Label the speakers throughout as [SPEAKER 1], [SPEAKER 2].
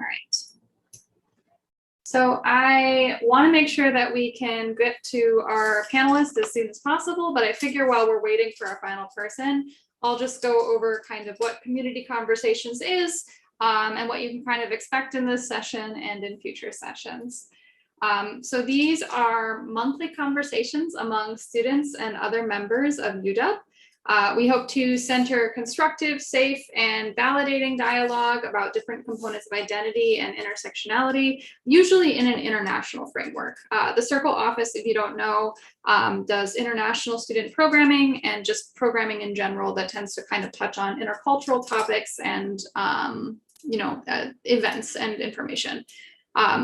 [SPEAKER 1] All right. So I want to make sure that we can get to our panelists as soon as possible, but I figure while we're waiting for our final person, I'll just go over kind of what Community Conversations is and what you can kind of expect in this session and in future sessions. So these are monthly conversations among students and other members of UW. We hope to center constructive, safe, and validating dialogue about different components of identity and intersectionality, usually in an international framework. The Circle office, if you don't know, does international student programming and just programming in general that tends to kind of touch on intercultural topics and events and information.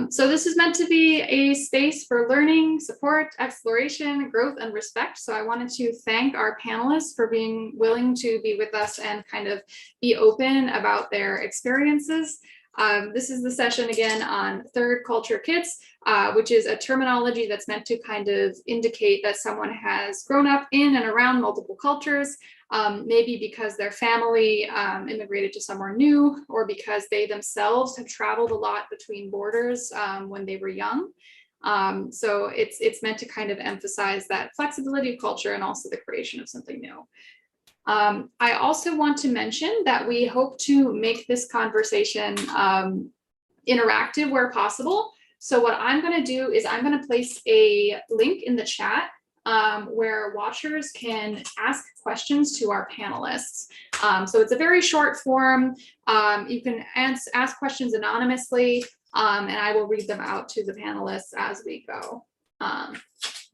[SPEAKER 1] So this is meant to be a space for learning, support, exploration, growth, and respect. So I wanted to thank our panelists for being willing to be with us and kind of be open about their experiences. This is the session again on third culture kids, which is a terminology that's meant to kind of indicate that someone has grown up in and around multiple cultures, maybe because their family immigrated to somewhere new, or because they themselves have traveled a lot between borders when they were young. So it's meant to kind of emphasize that flexibility of culture and also the creation of something new. I also want to mention that we hope to make this conversation interactive where possible. So what I'm going to do is I'm going to place a link in the chat where watchers can ask questions to our panelists. So it's a very short form. You can ask questions anonymously, and I will read them out to the panelists as we go.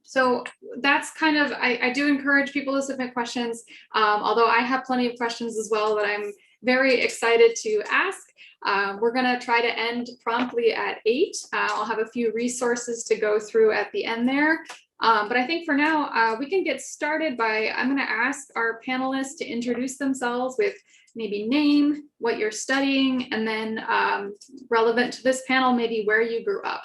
[SPEAKER 1] So that's kind of, I do encourage people to submit questions, although I have plenty of questions as well that I'm very excited to ask. We're going to try to end promptly at 8. I'll have a few resources to go through at the end there. But I think for now, we can get started by, I'm going to ask our panelists to introduce themselves with maybe name, what you're studying, and then relevant to this panel, maybe where you grew up.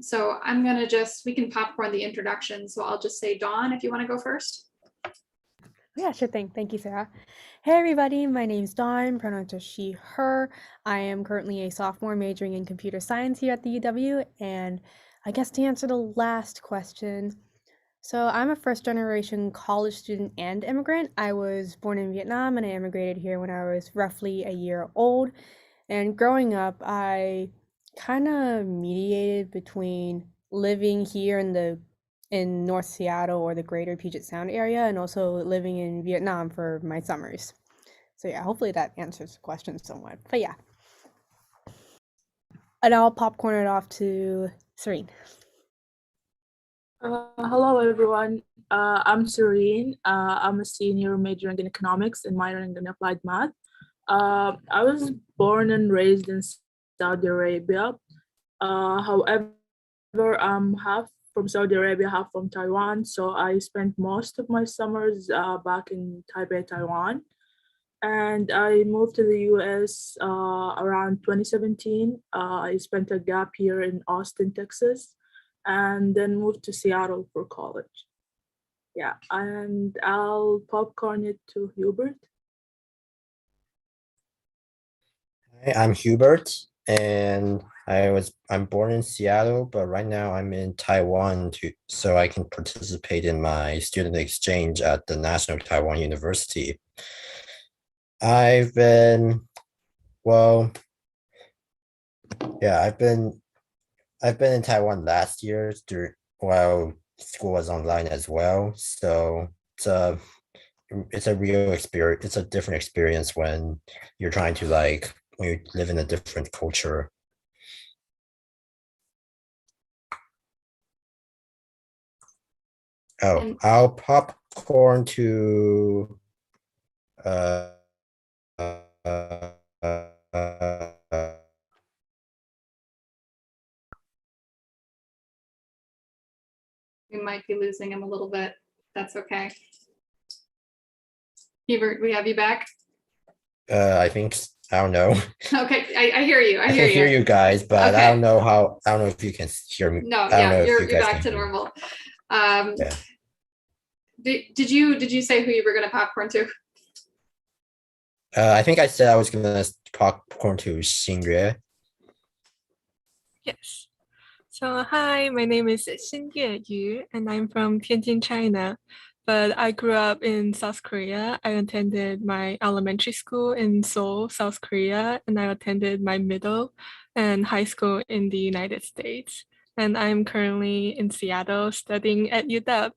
[SPEAKER 1] So I'm going to we can popcorn the introduction. So I'll just say, Dawn, if you want to go first.
[SPEAKER 2] Yeah, sure thing. Thank you, Sarah. Hey, everybody. My name's Dawn, pronouns are she, her. I am currently a sophomore majoring in computer science here at the UW. And I guess to answer the last question, so I'm a first generation college student and immigrant. I was born in Vietnam and I immigrated here when I was roughly a year old. And growing up, I kind of mediated between living here in North Seattle or the greater Puget Sound area and also living in Vietnam for my summers. So yeah, hopefully that answers the question somewhat. But yeah. And I'll popcorn it off to Serene.
[SPEAKER 3] Hello, everyone. I'm Serene. I'm a senior majoring in economics and minoring in applied math. I was born and raised in Saudi Arabia. However, I'm half from Saudi Arabia, half from Taiwan. So I spent most of my summers back in Taipei, Taiwan. And I moved to the US around 2017. I spent a gap year in Austin, Texas, and then moved to Seattle for college. Yeah, and I'll popcorn it to Hubert.
[SPEAKER 4] Hi, I'm Hubert, and I'm born in Seattle, but right now I'm in Taiwan so I can participate in my student exchange at the National Taiwan University. I've been in Taiwan last year while school was online as well. So it's a real experience. It's a different experience when you're trying to when you live in a different culture. Oh, I'll popcorn to
[SPEAKER 1] We might be losing him a little bit. That's okay. Hubert, we have you back?
[SPEAKER 4] I don't know.
[SPEAKER 1] Okay, I hear you. I
[SPEAKER 4] hear you guys, but
[SPEAKER 1] okay.
[SPEAKER 4] I don't know if you can hear me.
[SPEAKER 1] No, yeah, you're back to normal. Yeah. Did you say who you were going to popcorn to?
[SPEAKER 4] I think I said I was gonna popcorn to Xingyue.
[SPEAKER 5] Yes. So hi, my name is Xinye Yu, and I'm from Tianjin, China. But I grew up in South Korea. I attended my elementary school in Seoul, South Korea, and I attended my middle and high school in the United States. And I'm currently in Seattle studying at UW.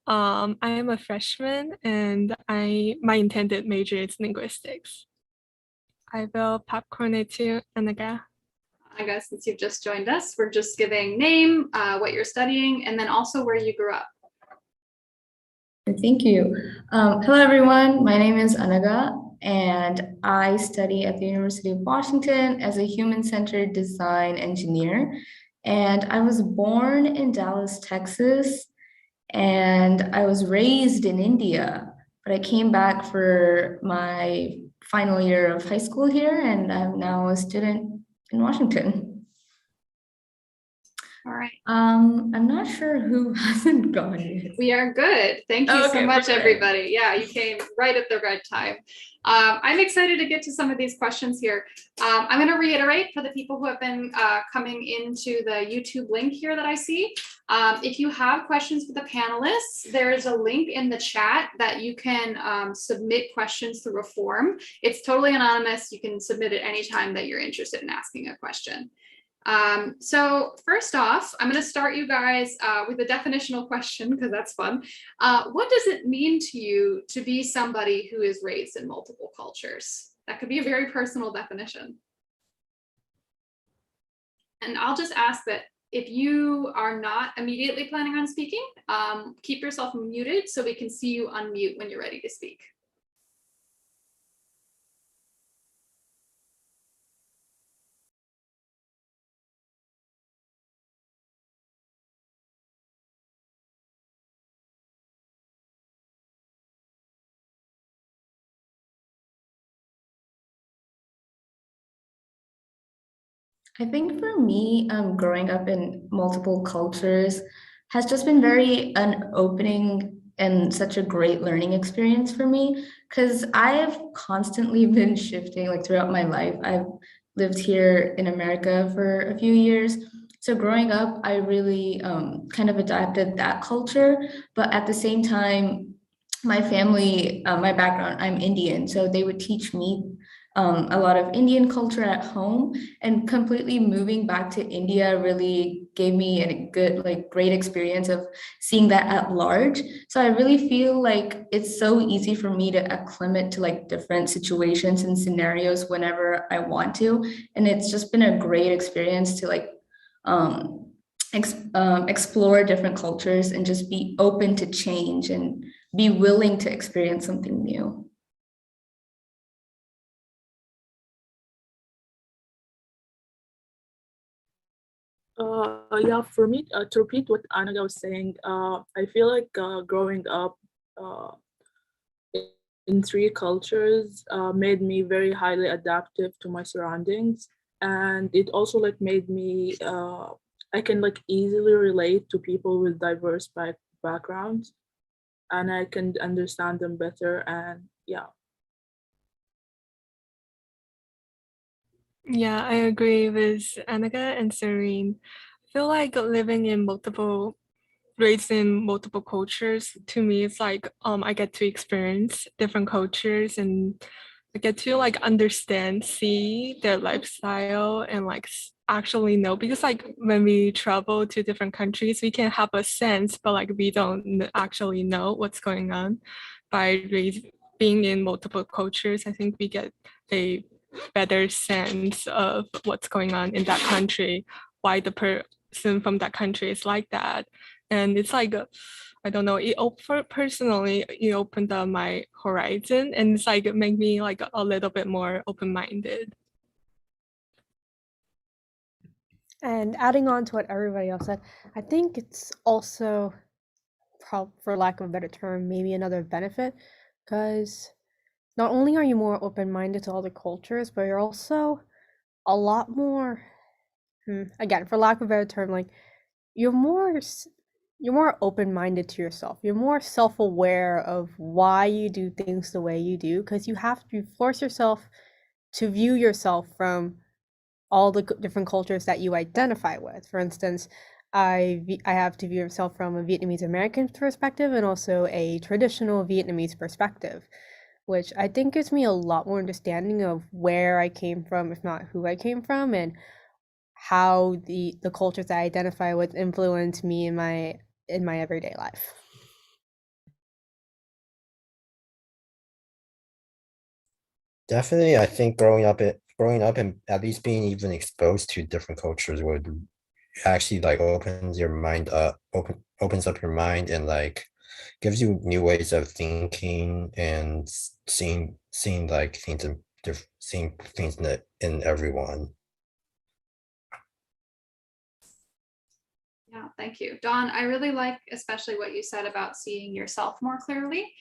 [SPEAKER 5] I am a freshman, and my intended major is linguistics. I will popcorn it to Anaga.
[SPEAKER 1] Anaga, since you've just joined us, we're just giving name, what you're studying, and then also where you grew up.
[SPEAKER 6] Thank you. Hello, everyone. My name is Anaga, and I study at the University of Washington as a human-centered design engineer. And I was born in Dallas, Texas, and I was raised in India, but I came back for my final year of high school here, and I'm now a student in Washington.
[SPEAKER 1] All right.
[SPEAKER 6] I'm not sure who hasn't gone yet.
[SPEAKER 1] We are good. Thank you so
[SPEAKER 6] Okay,
[SPEAKER 1] much,
[SPEAKER 6] perfect.
[SPEAKER 1] everybody. Yeah, you came right at the right time. I'm excited to get to some of these questions here. I'm going to reiterate for the people who have been coming into the YouTube link here that I see. If you have questions for the panelists, there is a link in the chat that you can submit questions through a form. It's totally anonymous. You can submit it anytime that you're interested in asking a question. So first off, I'm going to start you guys with a definitional question because that's fun. What does it mean to you to be somebody who is raised in multiple cultures? That could be a very personal definition. And I'll just ask that if you are not immediately planning on speaking, keep yourself muted so we can see you unmute when you're ready to speak.
[SPEAKER 6] I think for me, growing up in multiple cultures has just been very an opening and such a great learning experience for me because I have constantly been shifting like throughout my life. I've lived here in America for a few years. So growing up, I really kind of adapted that culture, but at the same time, my family, my background, I'm Indian, so they would teach me a lot of Indian culture at home, and completely moving back to India really gave me a good, like great experience of seeing that at large. So I really feel like it's so easy for me to acclimate to like different situations and scenarios whenever I want to. And it's just been a great experience to like explore different cultures and just be open to change and be willing to experience something new.
[SPEAKER 3] Yeah, for me, to repeat what Anaga was saying, I feel like growing up in three cultures made me very highly adaptive to my surroundings, and it also like made me I can like easily relate to people with diverse backgrounds, and I can understand them better. And yeah.
[SPEAKER 5] Yeah, I agree with Annika and Serene. I feel like raised in multiple cultures, to me, it's like I get to experience different cultures and I get to like understand, see their lifestyle and like actually know, because like when we travel to different countries, we can have a sense, but like we don't actually know what's going on. Being in multiple cultures, I think we get a better sense of what's going on in that country, why the person from that country is like that. And it's like, I don't know, personally, it opened up my horizon and it's like, it made me like a little bit more open-minded.
[SPEAKER 2] And adding on to what everybody else said, I think it's also, for lack of a better term, maybe another benefit, because not only are you more open-minded to other cultures, but you're also a lot more, again, for lack of a better term, like you're more, you're more open-minded to yourself. You're more self-aware of why you do things the way you do, because you force yourself to view yourself from all the different cultures that you identify with. For instance, I have to view myself from a Vietnamese American perspective and also a traditional Vietnamese perspective, which I think gives me a lot more understanding of where I came from, if not who I came from, and how the cultures I identify with influence me in my everyday life.
[SPEAKER 4] Definitely, I think growing up and at least being even exposed to different cultures would actually like opens up your mind and like gives you new ways of thinking and seeing like things seeing things in everyone.
[SPEAKER 1] Yeah, thank you. Dawn, I really like especially what you said about seeing yourself more clearly.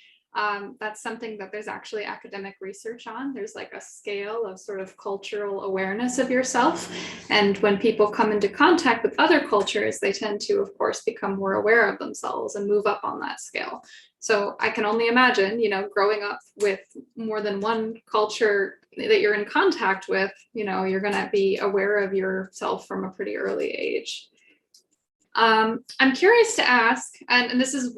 [SPEAKER 1] That's something that there's actually academic research on. There's like a scale of sort of cultural awareness of yourself. And when people come into contact with other cultures, they tend to, of course, become more aware of themselves and move up on that scale. So I can only imagine, growing up with more than one culture that you're in contact with, you're going to be aware of yourself from a pretty early age. I'm curious to ask, and this is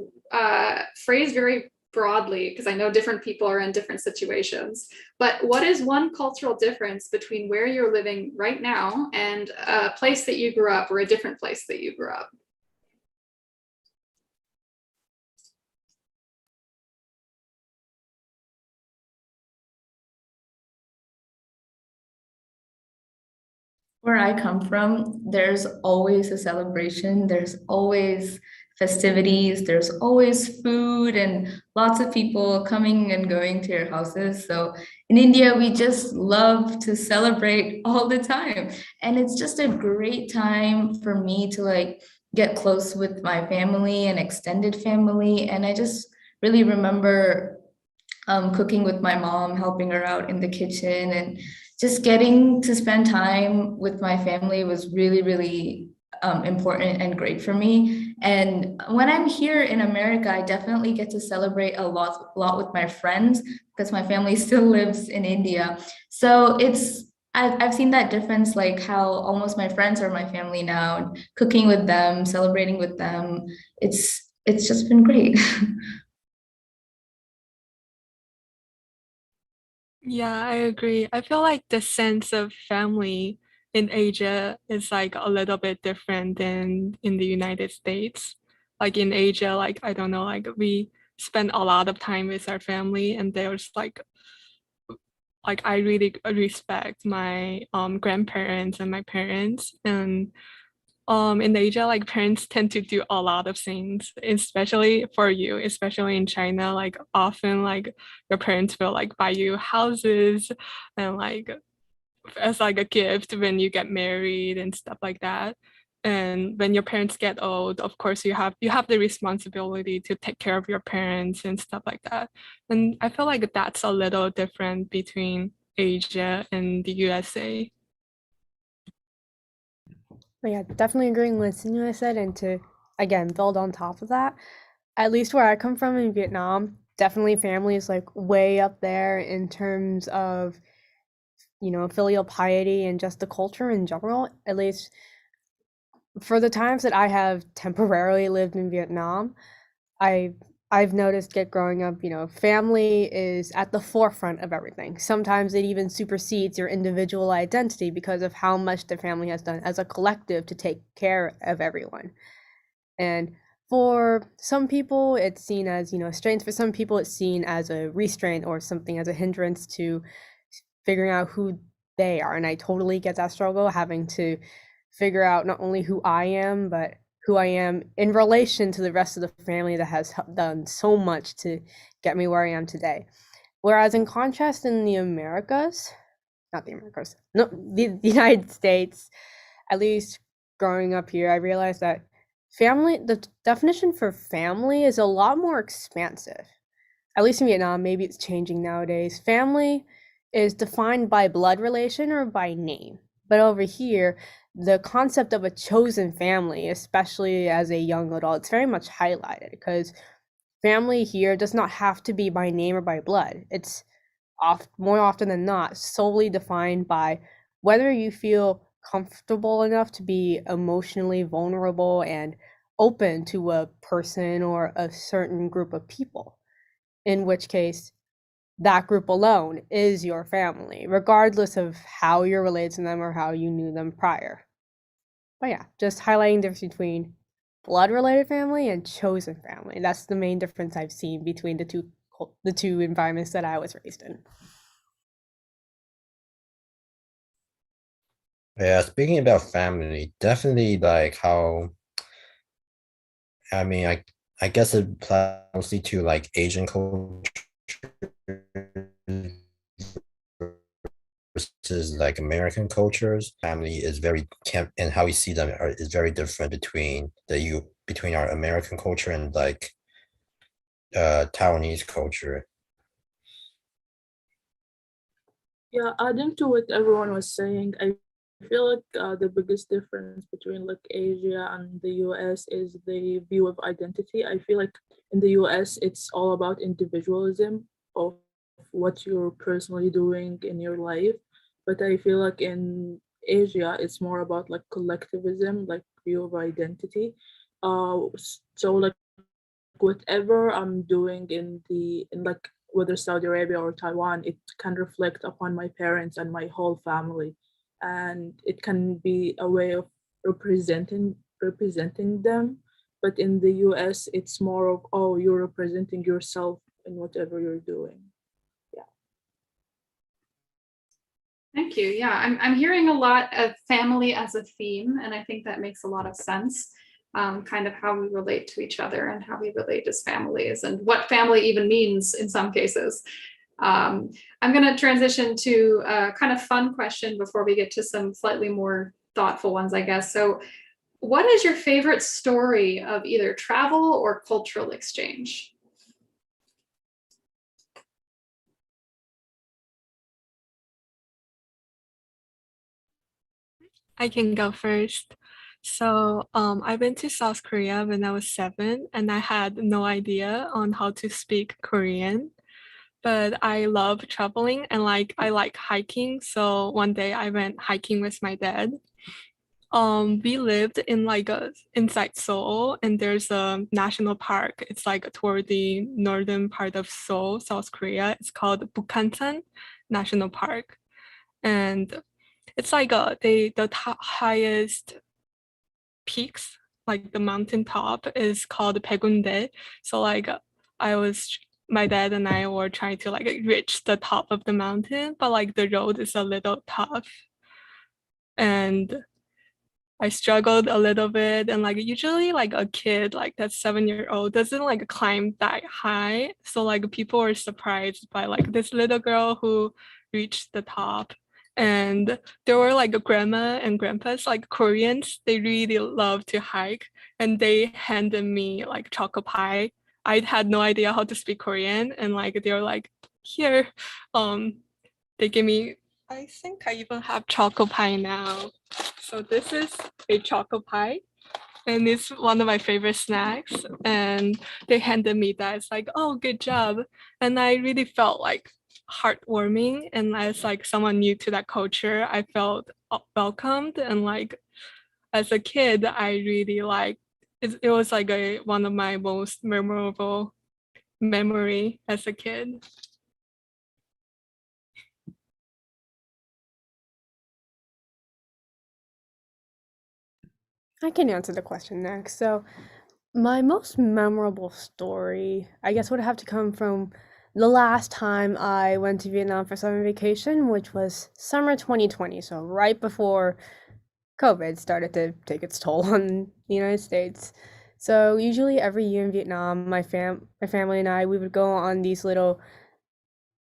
[SPEAKER 1] phrased very broadly because I know different people are in different situations, but what is one cultural difference between where you're living right now and a place that you grew up or a different place that you grew up?
[SPEAKER 6] Where I come from, there's always a celebration, there's always festivities, there's always food and lots of people coming and going to your houses. So in India, we just love to celebrate all the time. And it's just a great time for me to like get close with my family and extended family. And I just really remember cooking with my mom, helping her out in the kitchen, and just getting to spend time with my family was really, really important and great for me. And when I'm here in America, I definitely get to celebrate a lot with my friends because my family still lives in India. So I've seen that difference, like how almost my friends are my family now, cooking with them, celebrating with them. It's just been great.
[SPEAKER 5] Yeah, I agree. I feel like the sense of family in Asia is like a little bit different than in the United States. Like in Asia, like I don't know, like we spend a lot of time with our family, and there's like I really respect my grandparents and my parents. And in Asia, like parents tend to do a lot of things, especially for you, especially in China. Like often like your parents will like buy you houses and like as like a gift when you get married and stuff like that. And when your parents get old, of course you have the responsibility to take care of your parents and stuff like that. And I feel like that's a little different between Asia and the USA.
[SPEAKER 2] But yeah, definitely agreeing with what you said, and to again build on top of that, at least where I come from in Vietnam, definitely family is like way up there in terms of filial piety and just the culture in general. At least for the times that I have temporarily lived in Vietnam, I I've noticed it growing up, family is at the forefront of everything. Sometimes it even supersedes your individual identity because of how much the family has done as a collective to take care of everyone. And for some people, it's seen as, a strength. For some people, it's seen as a restraint or something as a hindrance to figuring out who they are. And I totally get that struggle, having to figure out not only who I am, but who I am in relation to the rest of the family that has done so much to get me where I am today. Whereas in contrast in the Americas, not the Americas, no, the United States, at least growing up here, I realized that the definition for family is a lot more expansive. At least in Vietnam, maybe it's changing nowadays. Family is defined by blood relation or by name. But over here, the concept of a chosen family, especially as a young adult, it's very much highlighted because family here does not have to be by name or by blood. It's more often than not solely defined by whether you feel comfortable enough to be emotionally vulnerable and open to a person or a certain group of people, in which case that group alone is your family, regardless of how you're related to them or how you knew them prior. But yeah, just highlighting the difference between blood related family and chosen family. That's the main difference I've seen between the two environments that I was raised in.
[SPEAKER 4] Yeah, speaking about family, definitely like how I guess it applies mostly to like Asian culture versus like American cultures. Family is very camp and how we see them is very different between our American culture and like Taiwanese culture.
[SPEAKER 3] Yeah, adding to what everyone was saying, I feel like the biggest difference between like Asia and the US is the view of identity. I feel like in the US, it's all about individualism of what you're personally doing in your life. But I feel like in Asia, it's more about like collectivism, like view of identity. So like whatever I'm doing in like whether Saudi Arabia or Taiwan, it can reflect upon my parents and my whole family, and it can be a way of representing them. But in the US, it's more of, oh, you're representing yourself in whatever you're doing. Yeah.
[SPEAKER 1] Thank you. Yeah, I'm hearing a lot of family as a theme, and I think that makes a lot of sense. Kind of how we relate to each other and how we relate as families, and what family even means in some cases. I'm going to transition to a kind of fun question before we get to some slightly more thoughtful ones, I guess. So, what is your favorite story of either travel or cultural exchange?
[SPEAKER 5] I can go first. So, I went to South Korea when I was 7, and I had no idea on how to speak Korean. But I love traveling and like I like hiking. So one day I went hiking with my dad. We lived in like a inside Seoul, and there's a national park. It's like toward the northern part of Seoul, South Korea. It's called Bukhansan National Park, and it's like the highest peaks, like the mountain top is called Baegundae. So like I was my dad and I were trying to like reach the top of the mountain, but like the road is a little tough. And I struggled a little bit, and like usually like a kid like that's 7-year-old doesn't like climb that high. So like people were surprised by like this little girl who reached the top. And there were like a grandma and grandpas, like Koreans, they really love to hike, and they handed me like choco pie. I had no idea how to speak Korean, and like they were like, here, um, they gave me, I think I even have choco pie now. So this is a choco pie, and it's one of my favorite snacks. And they handed me that. It's like, oh, good job. And I really felt like heartwarming. And as like someone new to that culture, I felt welcomed. And like as a kid, I really like it was like one of my most memorable memory as a kid.
[SPEAKER 2] I can answer the question next. So, my most memorable story, I guess, would have to come from the last time I went to Vietnam for summer vacation, which was summer 2020. So, right before COVID started to take its toll on the United States. So, usually every year in Vietnam, my family and I, we would go on these little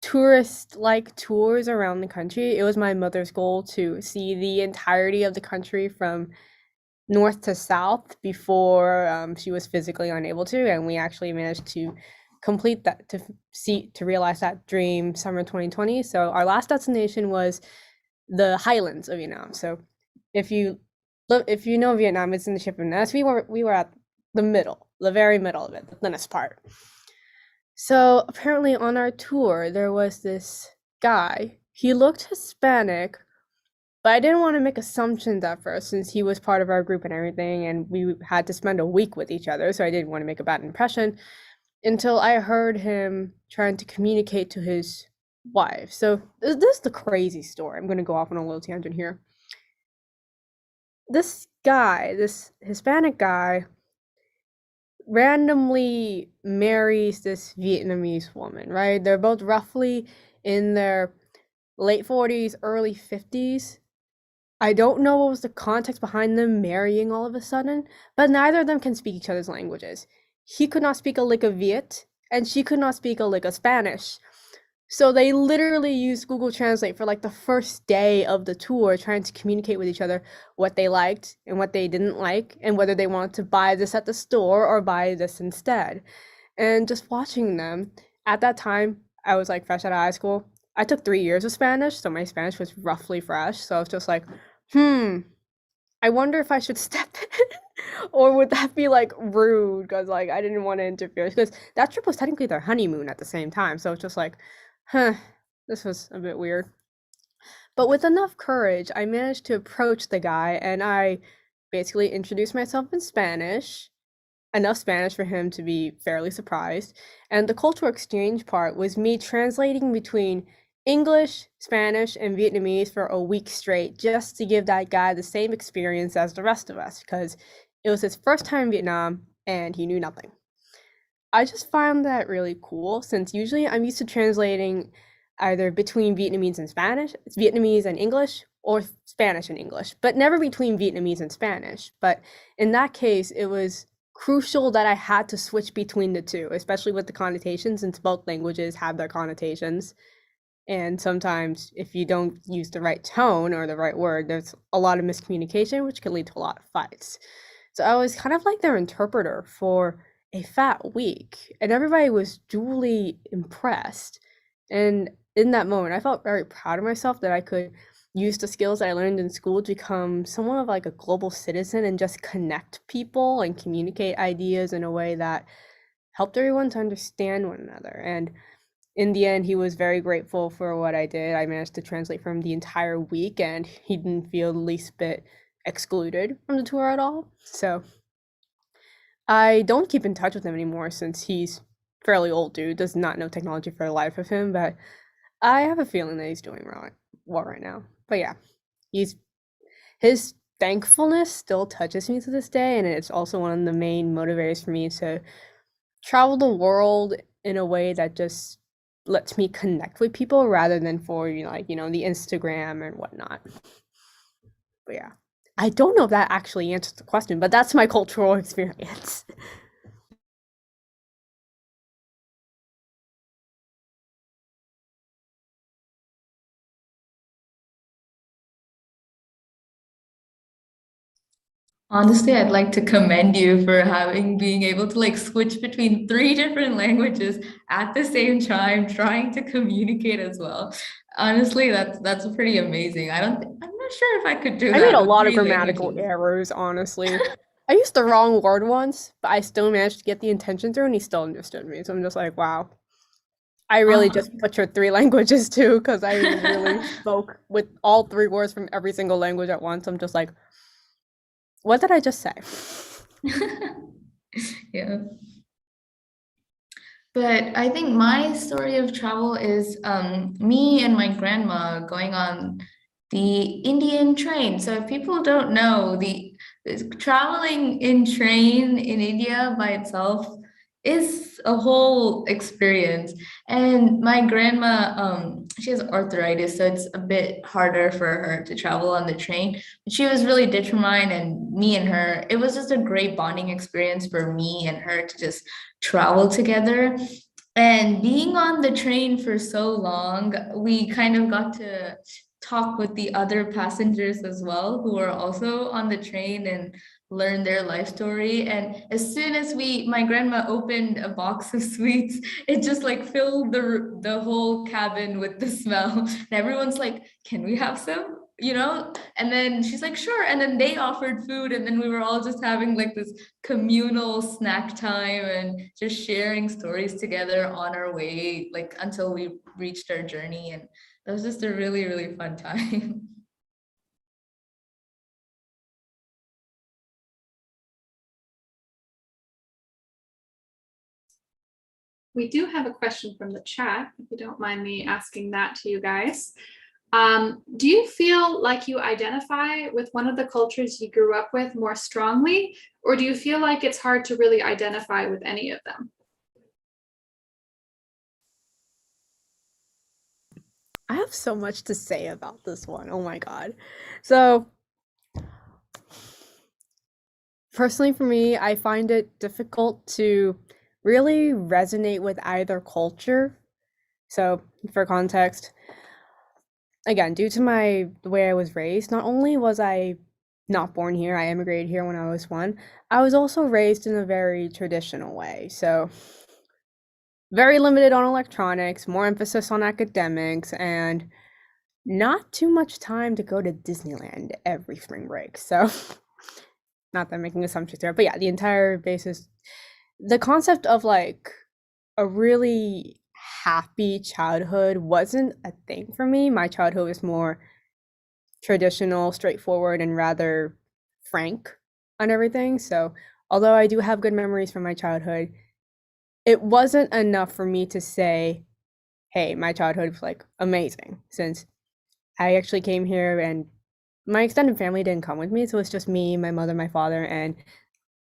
[SPEAKER 2] tourist-like tours around the country. It was my mother's goal to see the entirety of the country from north to south before she was physically unable to, and we actually managed to complete that to realize that dream summer 2020. So our last destination was the highlands of Vietnam. So if you Look, if you know Vietnam, it's in the ship of Ness. We were at the very middle of it, the thinnest part. So apparently on our tour there was this guy. He looked Hispanic, but I didn't want to make assumptions at first since he was part of our group and everything, and we had to spend a week with each other, so I didn't want to make a bad impression until I heard him trying to communicate to his wife. So this is the crazy story. I'm going to go off on a little tangent here. This guy, this Hispanic guy, randomly marries this Vietnamese woman, right? They're both roughly in their late 40s, early 50s. I don't know what was the context behind them marrying all of a sudden, but neither of them can speak each other's languages. He could not speak a lick of Viet, and she could not speak a lick of Spanish. So they literally used Google Translate for like the first day of the tour, trying to communicate with each other what they liked and what they didn't like, and whether they wanted to buy this at the store or buy this instead. And just watching them, at that time, I was like fresh out of high school. I took 3 years of Spanish, so my Spanish was roughly fresh. So I was just like, I wonder if I should step in, or would that be like rude? Because like I didn't want to interfere. Because that trip was technically their honeymoon at the same time. So it's just like, this was a bit weird. But with enough courage, I managed to approach the guy and I basically introduced myself in Spanish, enough Spanish for him to be fairly surprised. And the cultural exchange part was me translating between English, Spanish, and Vietnamese for a week straight just to give that guy the same experience as the rest of us because it was his first time in Vietnam and he knew nothing. I just found that really cool since usually I'm used to translating either between Vietnamese and Spanish, Vietnamese and English, or Spanish and English, but never between Vietnamese and Spanish. But in that case, it was crucial that I had to switch between the two, especially with the connotations, since both languages have their connotations. And sometimes if you don't use the right tone or the right word, there's a lot of miscommunication, which can lead to a lot of fights. So I was kind of like their interpreter for a fat week, and everybody was duly impressed. And in that moment, I felt very proud of myself that I could use the skills that I learned in school to become somewhat of like a global citizen and just connect people and communicate ideas in a way that helped everyone to understand one another. And in the end, he was very grateful for what I did. I managed to translate for him the entire week, and he didn't feel the least bit excluded from the tour at all. So I don't keep in touch with him anymore since he's fairly old dude, does not know technology for the life of him, but I have a feeling that he's doing well right now. But yeah, his thankfulness still touches me to this day, and it's also one of the main motivators for me to travel the world in a way that just lets me connect with people rather than for the Instagram and whatnot. But yeah, I don't know if that actually answers the question, but that's my cultural experience.
[SPEAKER 6] Honestly, I'd like to commend you for being able to like switch between three different languages at the same time, trying to communicate as well. Honestly, that's pretty amazing. I'm not sure if I could do
[SPEAKER 2] I
[SPEAKER 6] that
[SPEAKER 2] made a
[SPEAKER 6] with
[SPEAKER 2] lot of
[SPEAKER 6] three
[SPEAKER 2] grammatical
[SPEAKER 6] languages.
[SPEAKER 2] errors, honestly. I used the wrong word once, but I still managed to get the intention through, and he still understood me. So I'm just like, wow. I really just butchered 3 languages too, because I really spoke with all 3 words from every single language at once. I'm just like, what did I just say?
[SPEAKER 6] Yeah. But I think my story of travel is me and my grandma going on the Indian train. So if people don't know, the traveling in train in India by itself is a whole experience. And my grandma, she has arthritis, so it's a bit harder for her to travel on the train. But she was really determined, and me and her, it was just a great bonding experience for me and her to just travel together. And being on the train for so long, we kind of got to talk with the other passengers as well, who were also on the train, and learn their life story. And as soon as my grandma opened a box of sweets, it just like filled the whole cabin with the smell. And everyone's like, "Can we have some?" and then she's like, sure. And then they offered food, and then we were all just having like this communal snack time and just sharing stories together on our way, like until we reached our journey. And that was just a really, really fun time.
[SPEAKER 1] We do have a question from the chat, if you don't mind me asking that to you guys. Do you feel like you identify with one of the cultures you grew up with more strongly, or do you feel like it's hard to really identify with any of them?
[SPEAKER 2] I have so much to say about this one. Oh my God. So, personally for me, I find it difficult to really resonate with either culture. So, for context, again, due to the way I was raised, not only was I not born here, I immigrated here when I was 1, I was also raised in a very traditional way. So, very limited on electronics, more emphasis on academics, and not too much time to go to Disneyland every spring break. So, not that I'm making assumptions there, but yeah, the entire basis, the concept of like a really happy childhood wasn't a thing for me. My childhood was more traditional, straightforward, and rather frank on everything. So, although I do have good memories from my childhood, it wasn't enough for me to say, hey, my childhood was like amazing, since I actually came here and my extended family didn't come with me. So it's just me, my mother, my father, and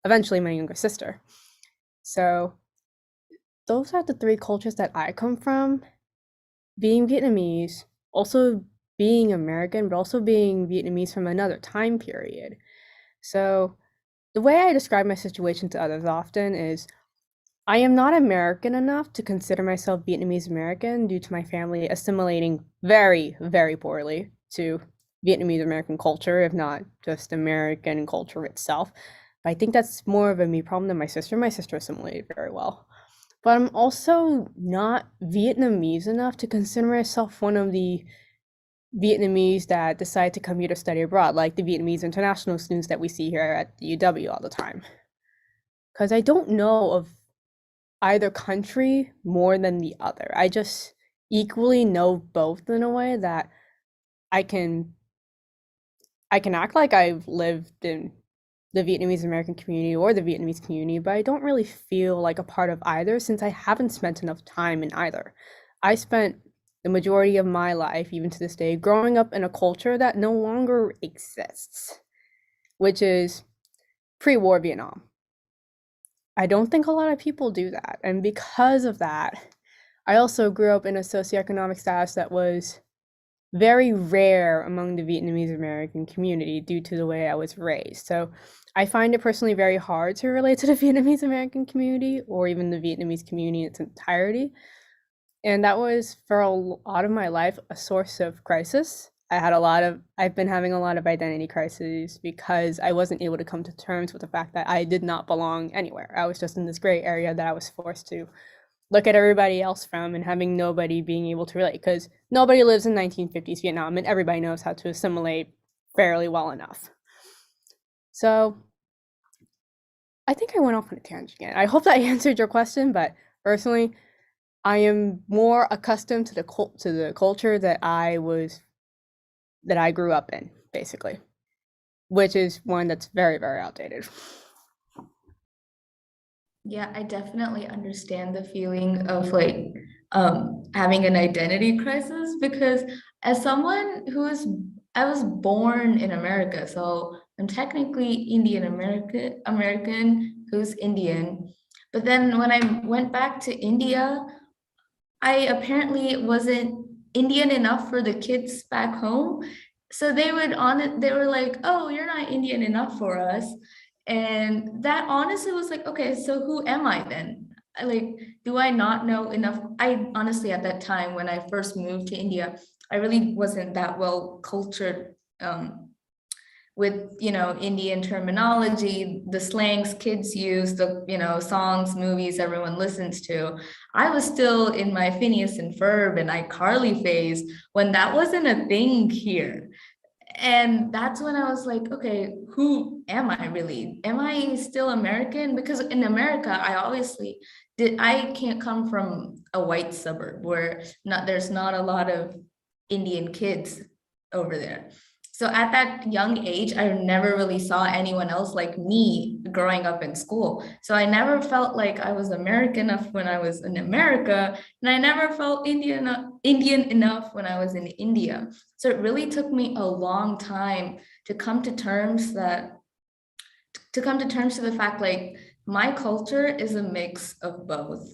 [SPEAKER 2] eventually my younger sister. So those are the 3 cultures that I come from. Being Vietnamese, also being American, but also being Vietnamese from another time period. So the way I describe my situation to others often is I am not American enough to consider myself Vietnamese American due to my family assimilating very, very poorly to Vietnamese American culture, if not just American culture itself. But I think that's more of a me problem than my sister. My sister assimilated very well. But I'm also not Vietnamese enough to consider myself one of the Vietnamese that decide to come here to study abroad, like the Vietnamese international students that we see here at the UW all the time. Because I don't know of either country more than the other. I just equally know both in a way that I can act like I've lived in the Vietnamese American community or the Vietnamese community, but I don't really feel like a part of either since I haven't spent enough time in either. I spent the majority of my life, even to this day, growing up in a culture that no longer exists, which is pre-war Vietnam. I don't think a lot of people do that. And because of that, I also grew up in a socioeconomic status that was very rare among the Vietnamese American community due to the way I was raised. So I find it personally very hard to relate to the Vietnamese American community or even the Vietnamese community in its entirety. And that was for a lot of my life a source of crisis. I've been having a lot of identity crises because I wasn't able to come to terms with the fact that I did not belong anywhere. I was just in this gray area that I was forced to look at everybody else from and having nobody being able to relate, because nobody lives in 1950s Vietnam and everybody knows how to assimilate fairly well enough. So I think I went off on a tangent again. I hope that answered your question, but personally, I am more accustomed to the culture that I grew up in, basically, which is one that's very, very outdated.
[SPEAKER 6] Yeah, I definitely understand the feeling of like having an identity crisis, because as someone I was born in America, so I'm technically Indian American who's Indian. But then when I went back to India, I apparently wasn't Indian enough for the kids back home. So they were like, oh, you're not Indian enough for us. And that honestly was like, okay, so who am I then? Like, do I not know enough? I honestly, at that time when I first moved to India, I really wasn't that well cultured with, Indian terminology, the slangs kids use, the, songs, movies everyone listens to. I was still in my Phineas and Ferb and iCarly phase when that wasn't a thing here. And that's when I was like, okay, who am I really? Am I still American? Because in America, I can't come from a white suburb where there's not a lot of Indian kids over there. So at that young age, I never really saw anyone else like me growing up in school. So I never felt like I was American enough when I was in America, and I never felt Indian enough when I was in India. So it really took me a long time to come to terms to the fact like my culture is a mix of both.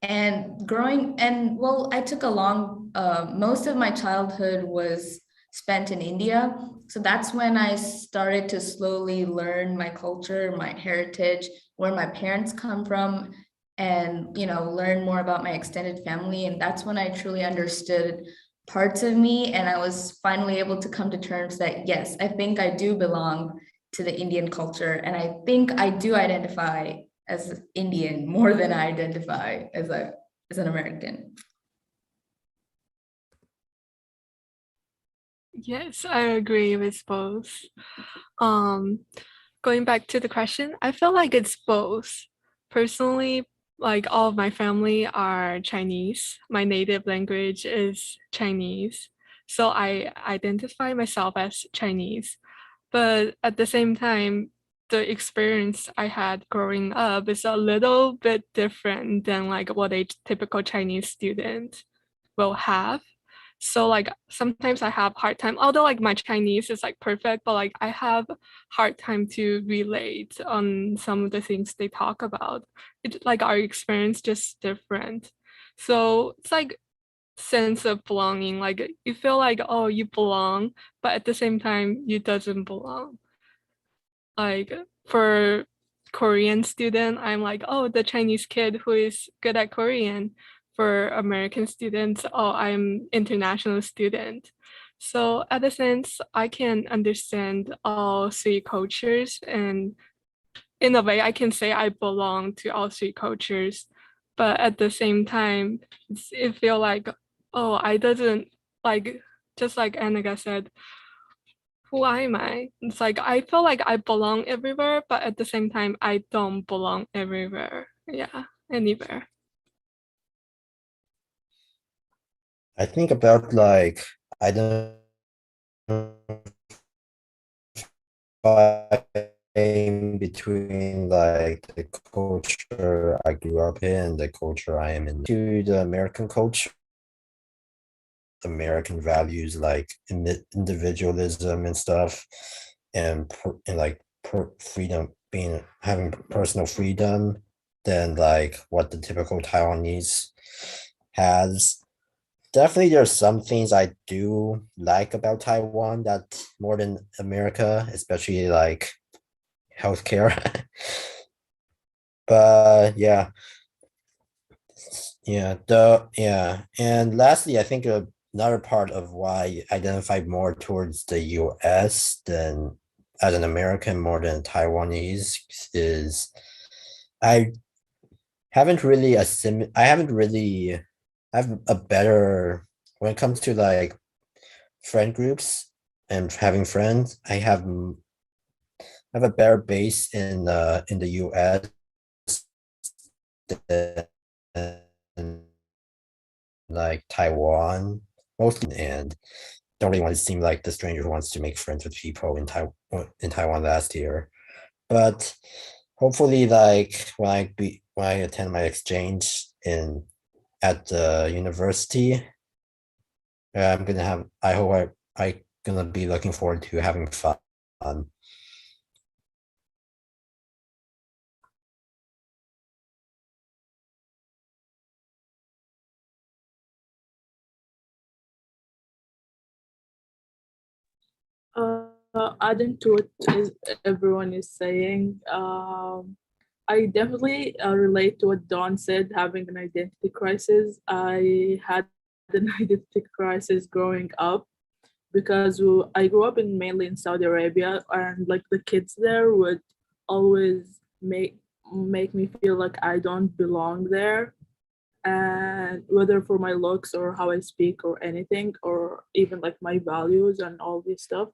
[SPEAKER 6] And I took a long most of my childhood was spent in India. So that's when I started to slowly learn my culture, my heritage, where my parents come from, and learn more about my extended family. And that's when I truly understood parts of me, and I was finally able to come to terms that yes, I think I do belong to the Indian culture, and I think I do identify as Indian more than I identify as an American.
[SPEAKER 5] Yes, I agree with both. Um, Going back to the question, I feel like it's both. Personally, like all of my family are Chinese. My native language is Chinese. So I identify myself as Chinese. But at the same time, the experience I had growing up is a little bit different than like what a typical Chinese student will have. So like sometimes I have hard time, although like my Chinese is like perfect, but like I have hard time to relate on some of the things they talk about. It's like our experience just different. So it's like sense of belonging, like you feel like, oh, you belong, but at the same time you doesn't belong. Like for Korean student, I'm like, oh, the Chinese kid who is good at Korean. For American students, oh, I'm international student. So at a sense, I can understand all three cultures, and in a way, I can say I belong to all three cultures. But at the same time, it feel like, oh, I doesn't like, just like Annika said, who am I? It's like I feel like I belong everywhere, but at the same time, I don't belong everywhere. Yeah, anywhere.
[SPEAKER 4] I think about like identifying between like the culture I grew up in, the culture I am in, to the American culture, American values like individualism and stuff, and like freedom, being having personal freedom, than like what the typical Taiwanese has. Definitely, there's some things I do like about Taiwan that more than America, especially like healthcare. But and lastly, I think another part of why I identify more towards the US than as an American more than Taiwanese is I I haven't really have a better when it comes to like friend groups and having friends. Have a better base in the US than like Taiwan mostly, and don't really want to seem like the stranger who wants to make friends with people in Taiwan last year. But hopefully, like when I attend my exchange in at the university, I'm gonna have. I hope I gonna be looking forward to having fun.
[SPEAKER 3] Adding to what everyone is saying, I definitely relate to what Dawn said, having an identity crisis. I had an identity crisis growing up because I grew up mainly in Saudi Arabia, and like the kids there would always make me feel like I don't belong there, and whether for my looks or how I speak or anything, or even like my values and all this stuff.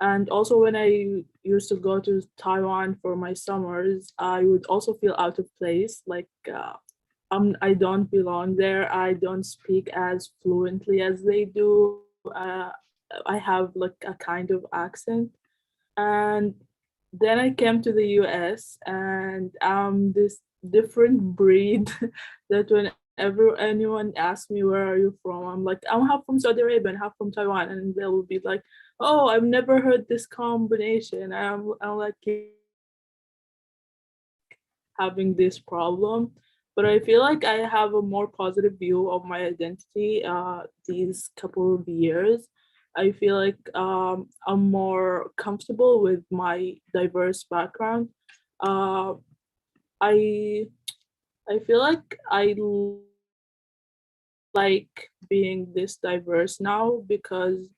[SPEAKER 3] And also when I used to go to Taiwan for my summers, I would also feel out of place, like I don't belong there. I don't speak as fluently as they do. I have like a kind of accent. And then I came to the US, and I'm this different breed that whenever anyone asks me where are you from, I'm like, I'm half from Saudi Arabia and half from Taiwan, and they'll be like, oh, I've never heard this combination. I'm like having this problem. But I feel like I have a more positive view of my identity these couple of years. I feel like I'm more comfortable with my diverse background. Uh, I I feel like like being this diverse now because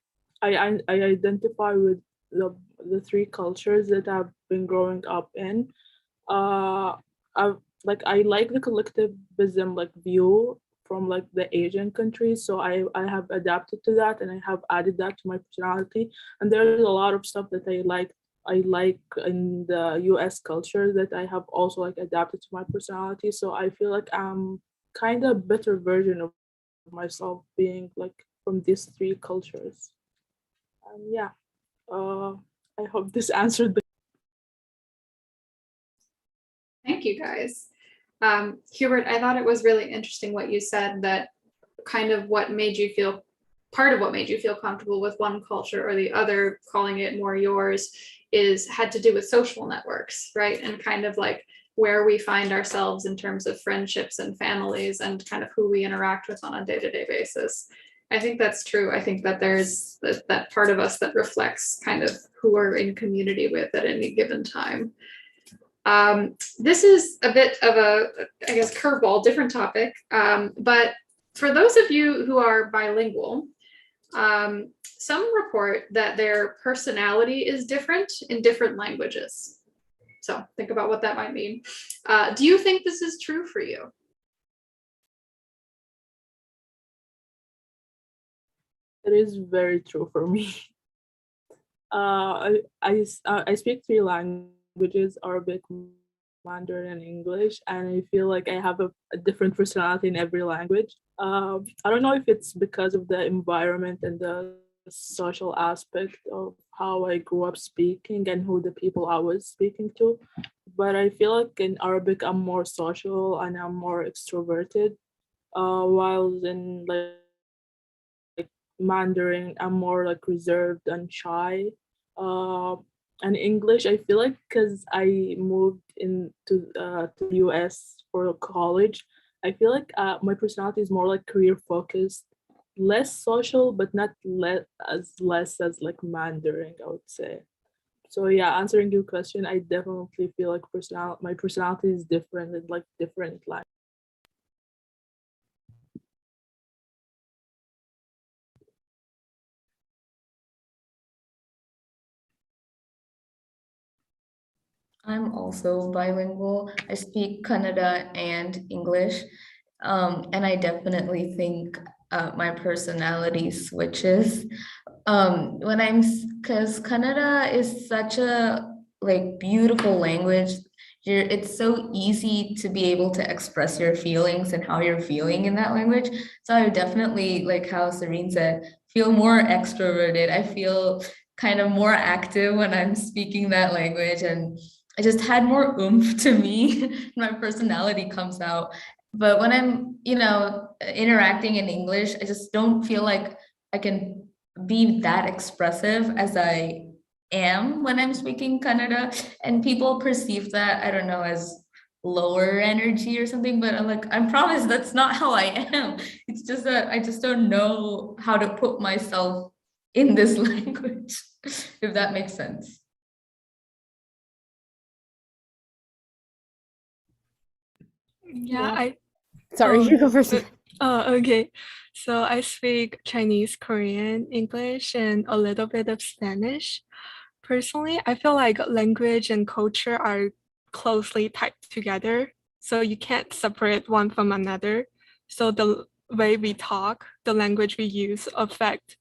[SPEAKER 3] I identify with the three cultures that I've been growing up in. I like I like the collectivism like view from like the Asian countries, so I have adapted to that and I have added that to my personality. And there's a lot of stuff that I like in the US culture that I have also like adapted to my personality. So I feel like I'm kind of better version of myself being like from these three cultures. And yeah, uh, I hope this answered the.
[SPEAKER 1] Thank you guys. Hubert, I thought it was really interesting what you said, that kind of what made you feel, part of what made you feel comfortable with one culture or the other, calling it more yours, had to do with social networks, right? And kind of like where we find ourselves in terms of friendships and families and kind of who we interact with on a day-to-day basis. I think that's true. I think that there's that part of us that reflects kind of who we're in community with at any given time. This is a bit of a, I guess, curveball, different topic. But for those of you who are bilingual, some report that their personality is different in different languages. So think about what that might mean. Do you think this is true for you?
[SPEAKER 3] It is very true for me. I speak three languages: Arabic, Mandarin, and English, and I feel like I have a different personality in every language. I don't know if it's because of the environment and the social aspect of how I grew up speaking and who the people I was speaking to, but I feel like in Arabic I'm more social and I'm more extroverted, while in Mandarin, I'm more like reserved and shy. Uh, and English, I feel like because I moved to the US for college, I feel like my personality is more like career focused, less social, but not less as like Mandarin, I would say. So yeah, answering your question, I definitely feel like my personality is different in like different languages.
[SPEAKER 6] I'm also bilingual. I speak Kannada and English. And I definitely think my personality switches when because Kannada is such a like beautiful language. It's so easy to be able to express your feelings and how you're feeling in that language. So I definitely, like how Serene said, feel more extroverted. I feel kind of more active when I'm speaking that language, and I just had more oomph to me. My personality comes out. But when I'm, interacting in English, I just don't feel like I can be that expressive as I am when I'm speaking Kannada. And people perceive that, I don't know, as lower energy or something, but I'm like, I promise that's not how I am. It's just that I just don't know how to put myself in this language, if that makes sense.
[SPEAKER 5] Yeah, I
[SPEAKER 2] Sorry, you go first.
[SPEAKER 5] okay. So I speak Chinese, Korean, English, and a little bit of Spanish. Personally, I feel like language and culture are closely tied together, so you can't separate one from another. So the way we talk, the language we use affect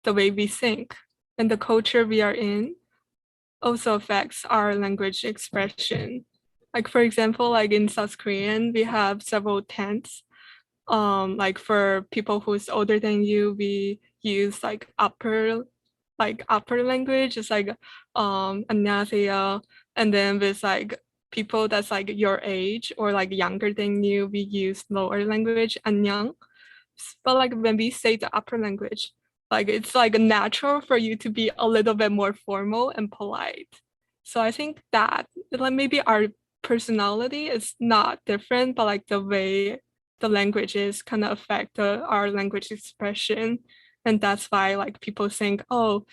[SPEAKER 5] the way we think. and the culture we are in also affects our language expression. Like for example, like in South Korean, we have several tense. Like for people who's older than you, we use like upper language. It's like 안녕하세요. And then with like people that's like your age or like younger than you, we use lower language, 안녕. But like when we say the upper language, like it's like natural for you to be a little bit more formal and polite. So I think that like maybe our personality is not different, but like the way the languages kind of affect our language expression. And that's why like people think, oh,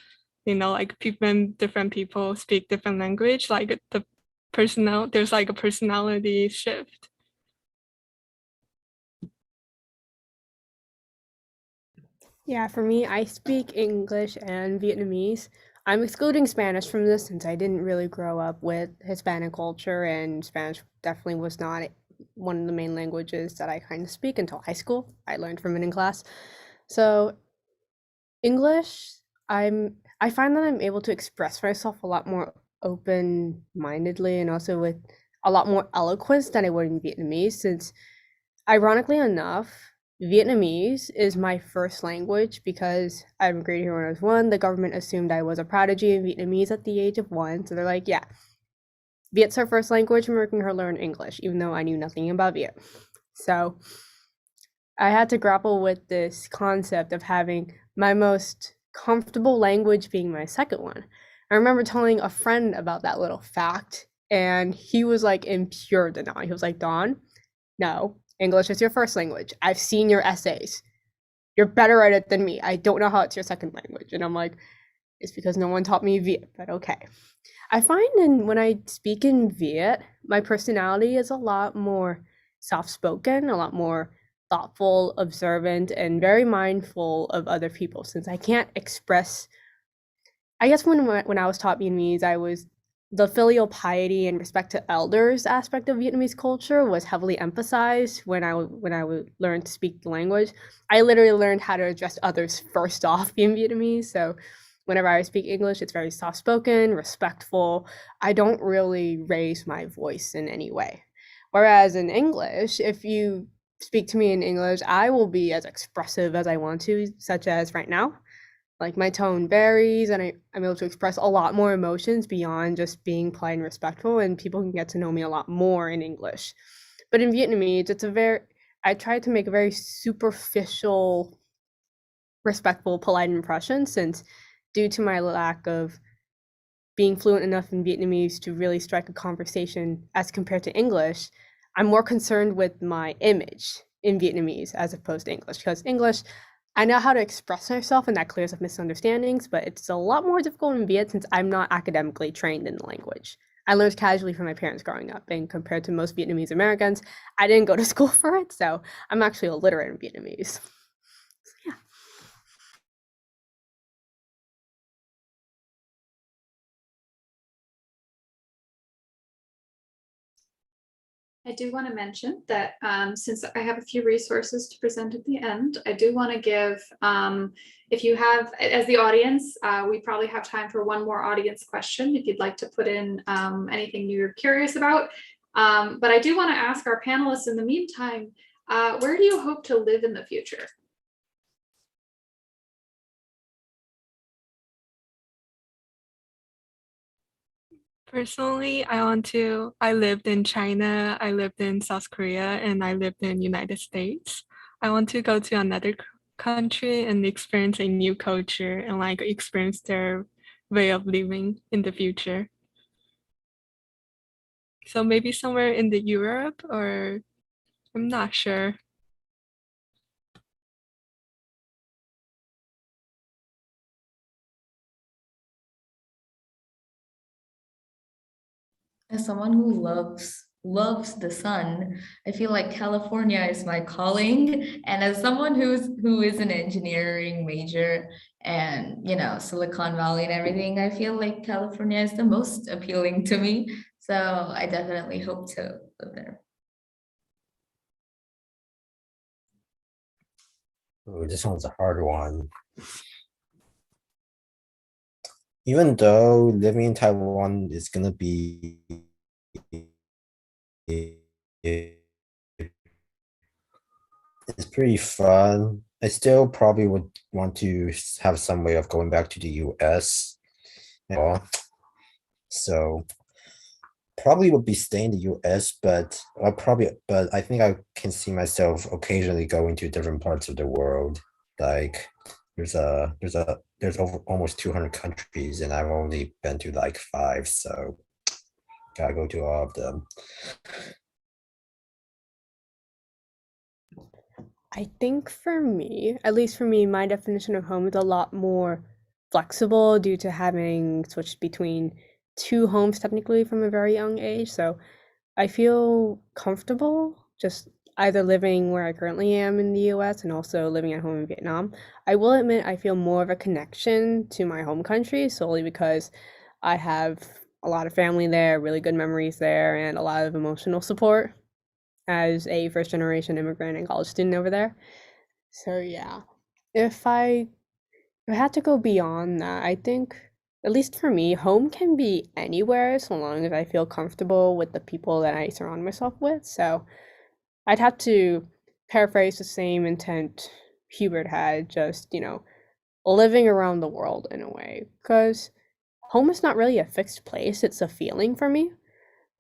[SPEAKER 5] like when different people speak different language, like there's like a personality shift.
[SPEAKER 2] Yeah, for me, I speak English and Vietnamese. I'm excluding Spanish from this since I didn't really grow up with Hispanic culture, and Spanish definitely was not one of the main languages that I kind of speak until high school. I learned from it in class. So English, I find that I'm able to express myself a lot more open-mindedly and also with a lot more eloquence than I would in Vietnamese, since ironically enough, Vietnamese is my first language because I immigrated here when I was 1. The government assumed I was a prodigy in Vietnamese at the age of 1. So they're like, yeah, Viet's her first language, and we're making her learn English, even though I knew nothing about Viet. So I had to grapple with this concept of having my most comfortable language being my second one. I remember telling a friend about that little fact, and he was like in pure denial. He was like, Dawn, no, English is your first language. I've seen your essays. You're better at it than me. I don't know how it's your second language. And I'm like, it's because no one taught me Viet, but okay. I find when I speak in Viet, my personality is a lot more soft-spoken, a lot more thoughtful, observant, and very mindful of other people, since I can't express. I guess when I was taught Vietnamese, the filial piety and respect to elders aspect of Vietnamese culture was heavily emphasized when I learned to speak the language. I literally learned how to address others first off in Vietnamese. So whenever I speak English, it's very soft-spoken, respectful. I don't really raise my voice in any way. Whereas in English, if you speak to me in English, I will be as expressive as I want to, such as right now. Like my tone varies, and I'm able to express a lot more emotions beyond just being polite and respectful, and people can get to know me a lot more in English. But in Vietnamese, I try to make a very superficial, respectful, polite impression, since due to my lack of being fluent enough in Vietnamese to really strike a conversation as compared to English, I'm more concerned with my image in Vietnamese as opposed to English, because English, I know how to express myself and that clears up misunderstandings, but it's a lot more difficult in Viet since I'm not academically trained in the language. I learned casually from my parents growing up, and compared to most Vietnamese Americans, I didn't go to school for it, so I'm actually illiterate in Vietnamese. So, yeah.
[SPEAKER 1] I do want to mention that since I have a few resources to present at the end, I do want to give, if you have, as the audience, we probably have time for one more audience question if you'd like to put in anything you're curious about. But I do want to ask our panelists in the meantime, where do you hope to live in the future?
[SPEAKER 5] Personally, I lived in China, I lived in South Korea, and I lived in United States. I want to go to another country and experience a new culture and like experience their way of living in the future. So maybe somewhere in the Europe, or I'm not sure.
[SPEAKER 6] As someone who loves the sun, I feel like California is my calling. And as someone who is an engineering major and Silicon Valley and everything, I feel like California is the most appealing to me. So I definitely hope to live there.
[SPEAKER 4] Ooh, this one's a hard one. even though living in Taiwan is gonna be it's pretty fun. I still probably would want to have some way of going back to the US. So probably would be staying in the US, but I think I can see myself occasionally going to different parts of the world. Like there's over almost 200 countries and I've only been to like five, so gotta go to all of them.
[SPEAKER 2] I think for me, at least for me, my definition of home is a lot more flexible due to having switched between two homes technically from a very young age. So I feel comfortable just either living where I currently am in the US and also living at home in Vietnam. I will admit I feel more of a connection to my home country solely because I have a lot of family there, really good memories there, and a lot of emotional support as a first generation immigrant and college student over there. So yeah, if I had to go beyond that, I think at least for me, home can be anywhere so long as I feel comfortable with the people that I surround myself with. So I'd have to paraphrase the same intent Hubert had, just, living around the world in a way. Because home is not really a fixed place, it's a feeling for me.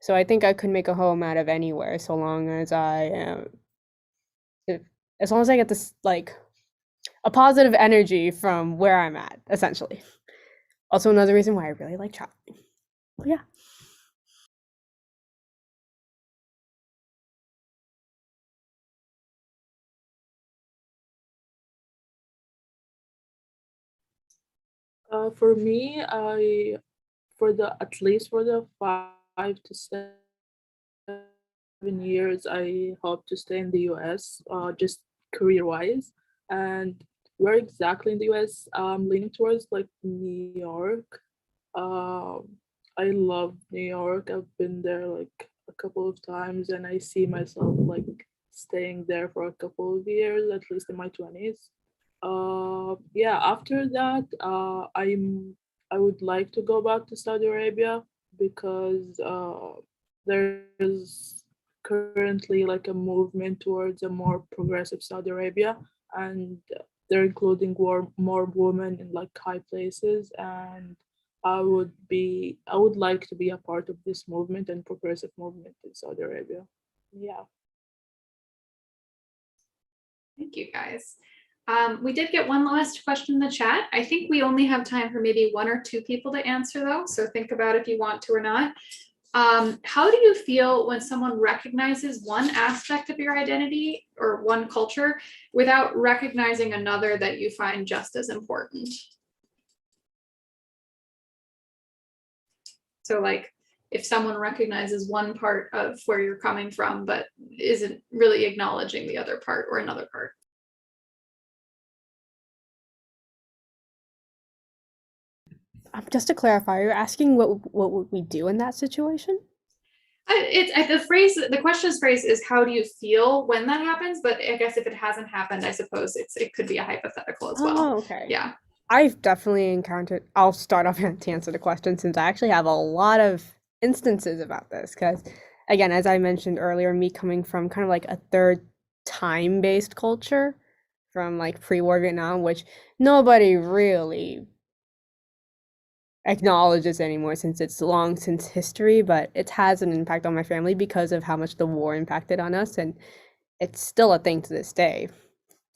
[SPEAKER 2] So I think I could make a home out of anywhere so long as as long as I get this, like, a positive energy from where I'm at, essentially. Also, another reason why I really like traveling. But yeah.
[SPEAKER 3] For me, at least for the 5 to 7 years, I hope to stay in the US, just career-wise. And where exactly in the US? I'm leaning towards like New York. Um, I love New York. I've been there like a couple of times, and I see myself like staying there for a couple of years, at least in my 20s. Yeah, after that, I would like to go back to Saudi Arabia because there's currently like a movement towards a more progressive Saudi Arabia, and they're including more women in like high places, and I would like to be a part of this movement and progressive movement in Saudi Arabia. Yeah.
[SPEAKER 1] Thank you, guys. We did get one last question in the chat. I think we only have time for maybe one or two people to answer though, so think about if you want to or not. How do you feel when someone recognizes one aspect of your identity or one culture without recognizing another that you find just as important? So like if someone recognizes one part of where you're coming from, but isn't really acknowledging the other part or another part.
[SPEAKER 2] Just to clarify, you're asking what would we do in that situation?
[SPEAKER 1] The question's phrase is how do you feel when that happens? But I guess if it hasn't happened, I suppose it could be a hypothetical as well.
[SPEAKER 2] Oh, okay.
[SPEAKER 1] Yeah.
[SPEAKER 2] I've definitely encountered, I'll start off to answer the question since I actually have a lot of instances about this. Because, again, as I mentioned earlier, me coming from kind of like a third time-based culture from like pre-war Vietnam, which nobody really acknowledges anymore since it's long since history, but it has an impact on my family because of how much the war impacted on us, and it's still a thing to this day.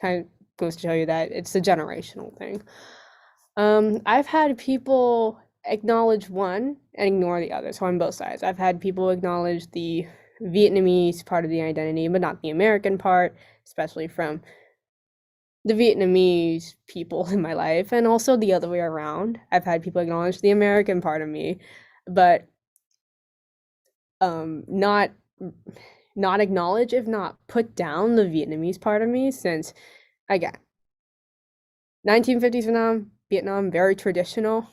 [SPEAKER 2] Kind of goes to show you that it's a generational thing. I've had people acknowledge one and ignore the other, so on both sides. I've had people acknowledge the Vietnamese part of the identity, but not the American part, especially from the Vietnamese people in my life, and also the other way around. I've had people acknowledge the American part of me, but not acknowledge, if not put down, the Vietnamese part of me, since again, 1950s Vietnam, very traditional,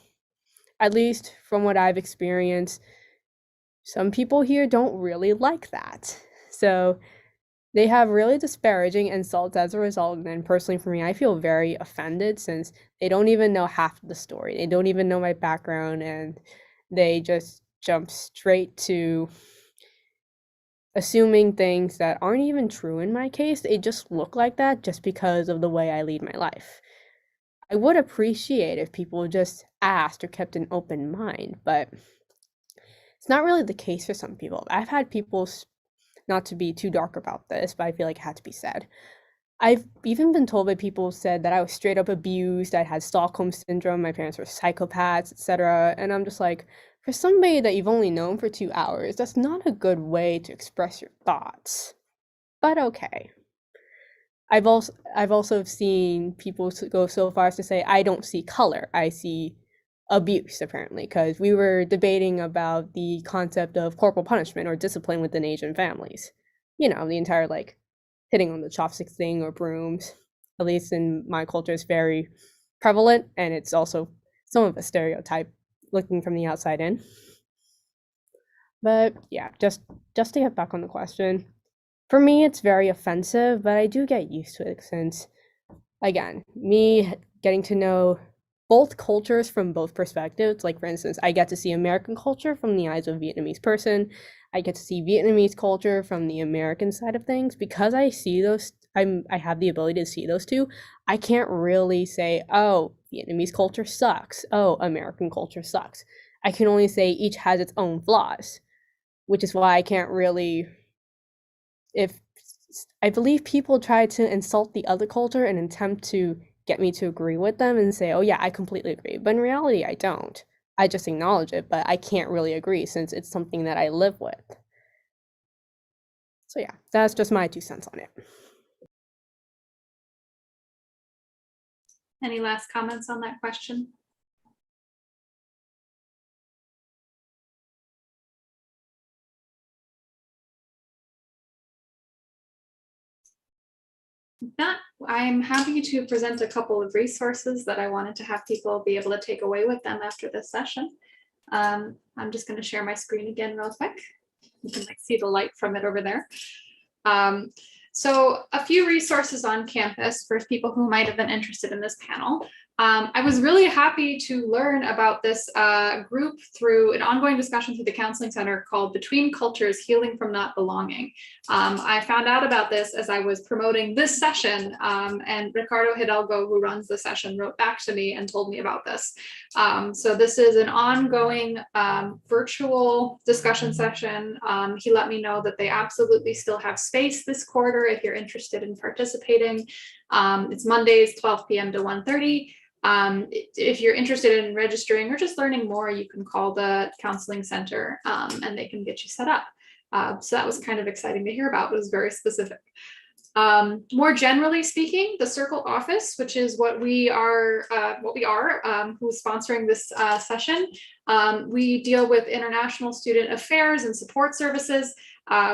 [SPEAKER 2] at least from what I've experienced. Some people here don't really like that. So They have really disparaging insults as a result, and then personally for me, I feel very offended since they don't even know half of the story. They don't even know my background, and they just jump straight to assuming things that aren't even true in my case. They just look like that just because of the way I lead my life. I would appreciate if people just asked or kept an open mind, but it's not really the case for some people. I've had people, not to be too dark about this, but I feel like it had to be said. I've even been told by people said that I was straight up abused, I had Stockholm syndrome, my parents were psychopaths, etc. And I'm just like, for somebody that you've only known for 2 hours, that's not a good way to express your thoughts. But okay. I've also seen people go so far as to say I don't see color, I see abuse, apparently, because we were debating about the concept of corporal punishment or discipline within Asian families. You know, the entire like hitting on the chopsticks thing or brooms. At least in my culture, is very prevalent, and it's also some of a stereotype looking from the outside in. But yeah, just to get back on the question, for me, it's very offensive, but I do get used to it since, again, me getting to know both cultures from both perspectives. Like, for instance, I get to see American culture from the eyes of a Vietnamese person. I get to see Vietnamese culture from the American side of things. Because I see those, I have the ability to see those two, I can't really say, oh, Vietnamese culture sucks. Oh, American culture sucks. I can only say each has its own flaws, which is why I can't really, if I believe people try to insult the other culture and attempt to get me to agree with them and say, oh yeah, I completely agree. But in reality, I don't. I just acknowledge it, but I can't really agree since it's something that I live with. So yeah, that's just my 2 cents on it.
[SPEAKER 1] Any last comments on that question? With that, I'm happy to present a couple of resources that I wanted to have people be able to take away with them after this session. I'm just going to share my screen again real quick. You can see the light from it over there. So a few resources on campus for people who might have been interested in this panel. I was really happy to learn about this group through an ongoing discussion through the Counseling Center called Between Cultures, Healing from Not Belonging. I found out about this as I was promoting this session, and Ricardo Hidalgo, who runs the session, wrote back to me and told me about this. So this is an ongoing virtual discussion session. He let me know that they absolutely still have space this quarter if you're interested in participating. It's Mondays, 12 p.m. to 1:30. If you're interested in registering or just learning more, you can call the counseling center and they can get you set up. So that was kind of exciting to hear about. It was very specific. More generally speaking, the Circle office, which is what we are, who's sponsoring this session, we deal with international student affairs and support services.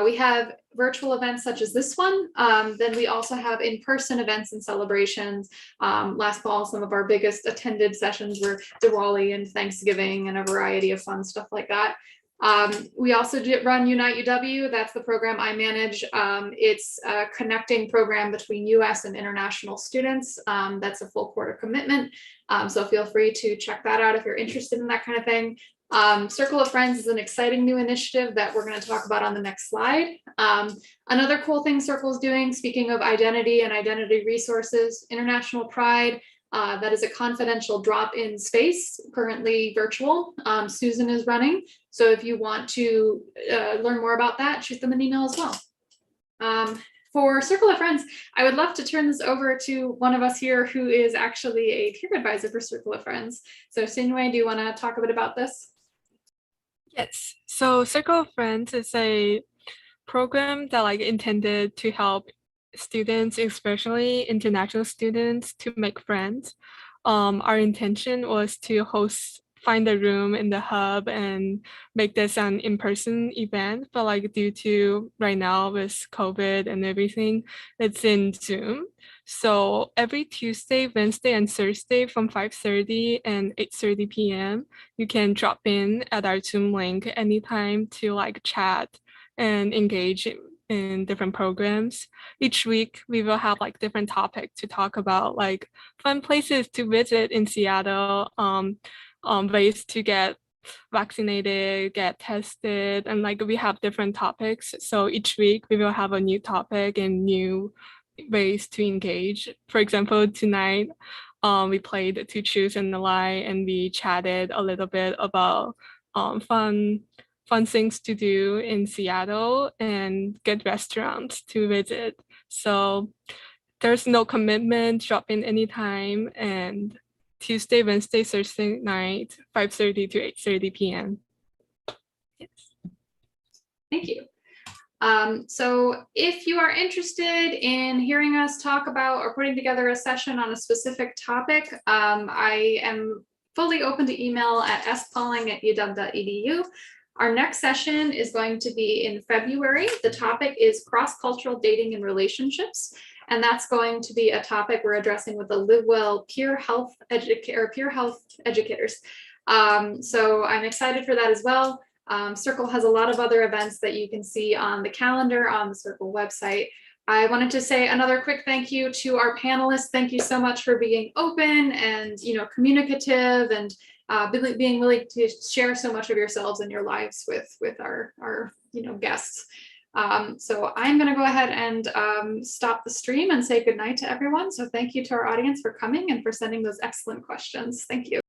[SPEAKER 1] We have virtual events such as this one. Then we also have in-person events and celebrations. Last fall, some of our biggest attended sessions were Diwali and Thanksgiving and a variety of fun stuff like that. We also run Unite UW. That's the program I manage. It's a connecting program between US and international students. That's a full quarter commitment. So feel free to check that out if you're interested in that kind of thing. Circle of Friends is an exciting new initiative that we're going to talk about on the next slide. Another cool thing Circle is doing, speaking of identity and identity resources, International Pride. That is a confidential drop-in space, currently virtual. Susan is running. So if you want to learn more about that, shoot them an email as well. For Circle of Friends, I would love to turn this over to one of us here who is actually a peer advisor for Circle of Friends. So Sinway, do you want to talk a bit about this?
[SPEAKER 5] Yes. So Circle of Friends is a program that intended to help students, especially international students, to make friends. Our intention was to find a room in the hub and make this an in-person event, but due to right now with COVID and everything, it's in Zoom. So every Tuesday, Wednesday, and Thursday from 5:30 and 8:30 p.m., you can drop in at our Zoom link anytime to chat and engage in different programs. Each week, we will have like different topics to talk about, like fun places to visit in Seattle, ways to get vaccinated, get tested, and like we have different topics. So each week we will have a new topic and new ways to engage. For example, tonight we played To Choose and a Lie, and we chatted a little bit about fun things to do in Seattle and good restaurants to visit. So there's no commitment, drop in anytime, and Tuesday, Wednesday, Thursday night, 5:30 to 8:30 p.m. Yes.
[SPEAKER 1] Thank you. So if you are interested in hearing us talk about or putting together a session on a specific topic, I am fully open to email at spauling@uw.edu. Our next session is going to be in February. The topic is cross-cultural dating and relationships. And that's going to be a topic we're addressing with the Live Well peer health educators. So I'm excited for that as well. Circle has a lot of other events that you can see on the calendar on the Circle website. I wanted to say another quick thank you to our panelists. Thank you so much for being open and communicative and being willing to share so much of yourselves and your lives with our guests. So I'm going to go ahead and stop the stream and say goodnight to everyone. So thank you to our audience for coming and for sending those excellent questions. Thank you.